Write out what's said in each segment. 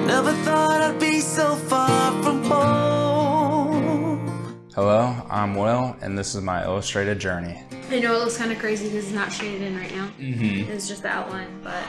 Never thought I'd be so far from home. Hello, I'm Will, and this is my illustrated journey. I know it looks kind of crazy because it's not shaded in right now. Mm-hmm. It's just the outline, but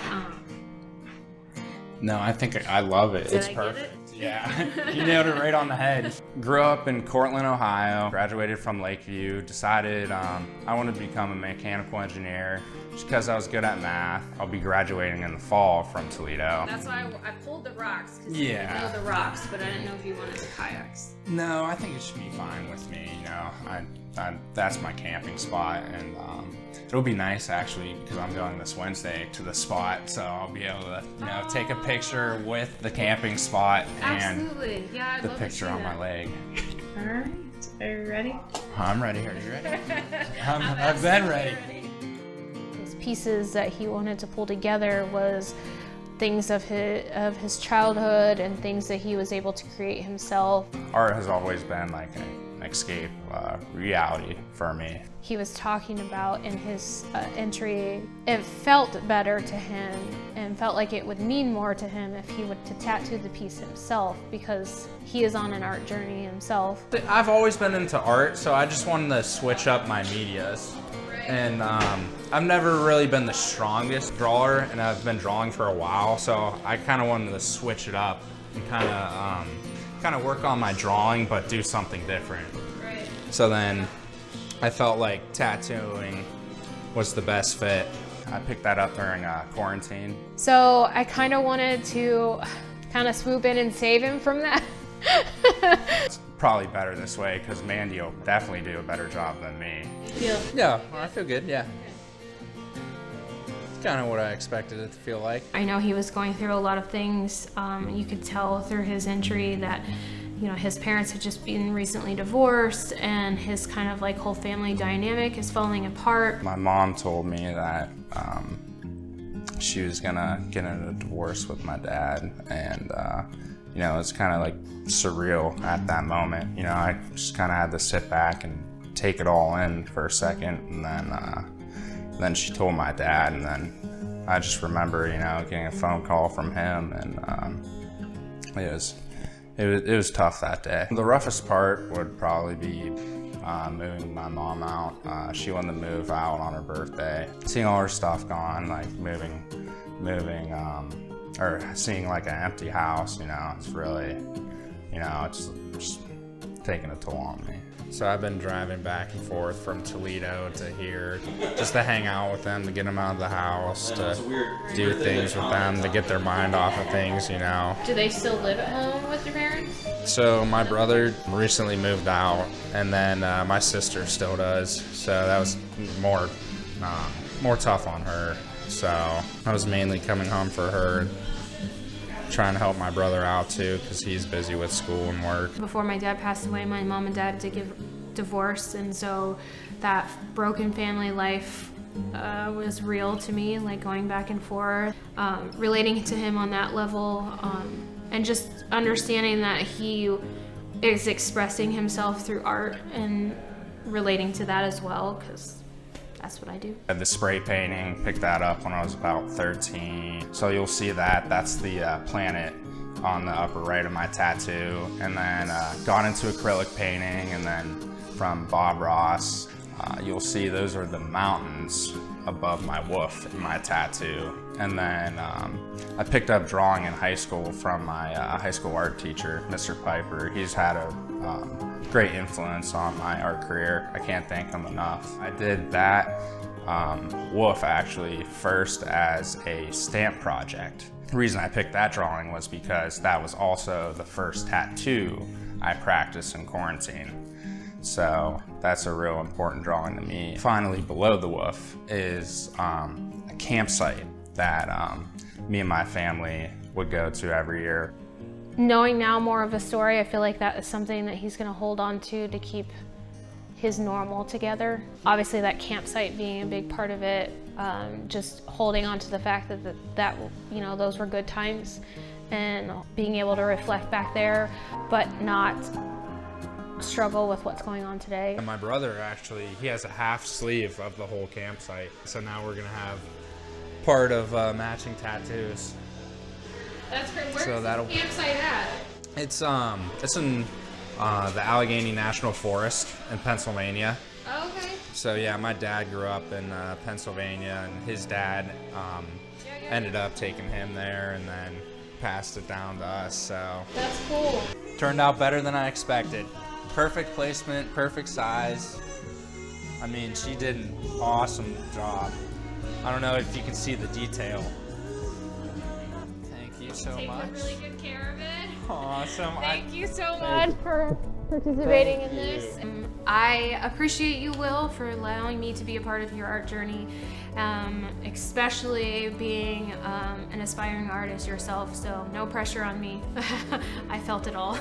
No, I think I love it. It's perfect. Yeah, you nailed it right on the head. Grew up in Cortland, Ohio, graduated from Lakeview, decided I wanted to become a mechanical engineer just because I was good at math. I'll be graduating in the fall from Toledo. That's why I pulled the rocks, because Yeah. I know the rocks, but I didn't know if you wanted the kayaks. No, I think it should be fine with me, you know. That's my camping spot, and it'll be nice actually because I'm going this Wednesday to the spot, so I'll be able to, you know, take a picture with the camping spot and Absolutely. Yeah, I'd the love picture to see on my that. leg. All right. Are you ready? I'm ready. Are you ready? I've been ready. Those pieces that he wanted to pull together was things of his childhood and things that he was able to create himself. Art has always been like an escape reality for me. He was talking about in his entry, it felt better to him and felt like it would mean more to him if he would to tattoo the piece himself, because he is on an art journey himself. I've always been into art, so I just wanted to switch up my medias. And I've never really been the strongest drawer, and I've been drawing for a while, so I kind of wanted to switch it up and kind of work on my drawing, but do something different. Right. So then I felt like tattooing was the best fit. I picked that up during quarantine. So I kind of wanted to kind of swoop in and save him from that. It's probably better this way because Mandy will definitely do a better job than me. Yeah, I feel good, yeah. It's kind of what I expected it to feel like. I know he was going through a lot of things. You could tell through his entry that, you know, his parents had just been recently divorced and his kind of like whole family dynamic is falling apart. My mom told me that she was gonna get in a divorce with my dad, and you know, it's kind of like surreal at that moment. You know, I just kind of had to sit back and take it all in for a second, and then she told my dad, and then I just remember, you know, getting a phone call from him, and it was tough that day. The roughest part would probably be moving my mom out. She wanted to move out on her birthday. Seeing all her stuff gone, like moving, or seeing like an empty house, you know, it's really, you know, it's just taking a toll on me. So I've been driving back and forth from Toledo to here just to hang out with them, to get them out of the house, to do things with them, to get their mind off of things, you know. Do they still live at home with your parents? So my brother recently moved out, and then my sister still does. So that was more tough on her. So I was mainly coming home for her, trying to help my brother out too, because he's busy with school and work. Before my dad passed away, my mom and dad did get divorced, and so that broken family life was real to me, like going back and forth, relating to him on that level, and just understanding that he is expressing himself through art and relating to that as well, because that's what I do. I had the spray painting, picked that up when I was about 13. So you'll see that, that's the planet on the upper right of my tattoo. And then got into acrylic painting, and then from Bob Ross, you'll see those are the mountains above my woof in my tattoo. And then I picked up drawing in high school from my high school art teacher, Mr. Piper. He's had a great influence on my art career. I can't thank him enough. I did that woof actually first as a stamp project. The reason I picked that drawing was because that was also the first tattoo I practiced in quarantine. So that's a real important drawing to me. Finally, below the woof is a campsite that me and my family would go to every year. Knowing now more of the story, I feel like that is something that he's going to hold on to keep his normal together. Obviously that campsite being a big part of it, just holding on to the fact that you know, those were good times, and being able to reflect back there, but not struggle with what's going on today. And my brother actually, he has a half sleeve of the whole campsite. So now we're gonna have part of matching tattoos. That's great. Where's So that'll- the campsite at? It's in the Allegheny National Forest in Pennsylvania. Oh, okay. So yeah, my dad grew up in Pennsylvania, and his dad ended up taking him there and then passed it down to us. So That's cool. turned out better than I expected. Perfect placement, perfect size. I mean, she did an awesome job. I don't know if you can see the detail. Thank you so much. Taking really good care of it. Awesome. Thank you so much for participating in this. I appreciate you, Will, for allowing me to be a part of your art journey, especially being an aspiring artist yourself, so no pressure on me. I felt it all.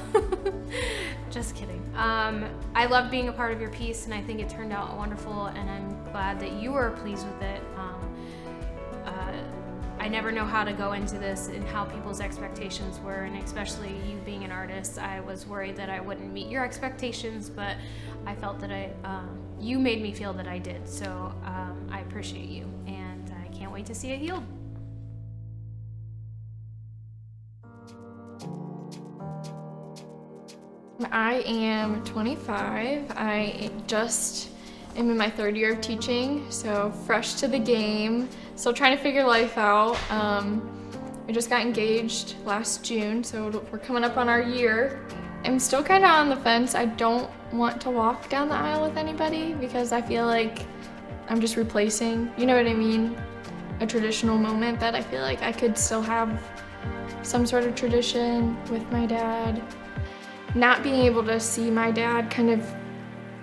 Just kidding. I loved being a part of your piece, and I think it turned out wonderful, and I'm glad that you were pleased with it. I never know how to go into this and how people's expectations were, and especially you being an artist, I was worried that I wouldn't meet your expectations, but I felt that you made me feel that I did, so I appreciate you, and I can't wait to see it healed. I am 25. I just am in my 3rd year of teaching, so fresh to the game. Still trying to figure life out. I just got engaged last June, so we're coming up on our year. I'm still kind of on the fence. I don't want to walk down the aisle with anybody because I feel like I'm just replacing, you know what I mean? A traditional moment that I feel like I could still have some sort of tradition with my dad. Not being able to see my dad kind of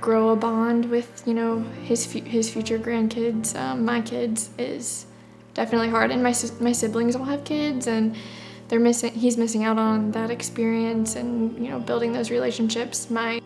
grow a bond with, you know, his future grandkids, my kids, is definitely hard. And my siblings all have kids, and he's missing out on that experience and, you know, building those relationships. My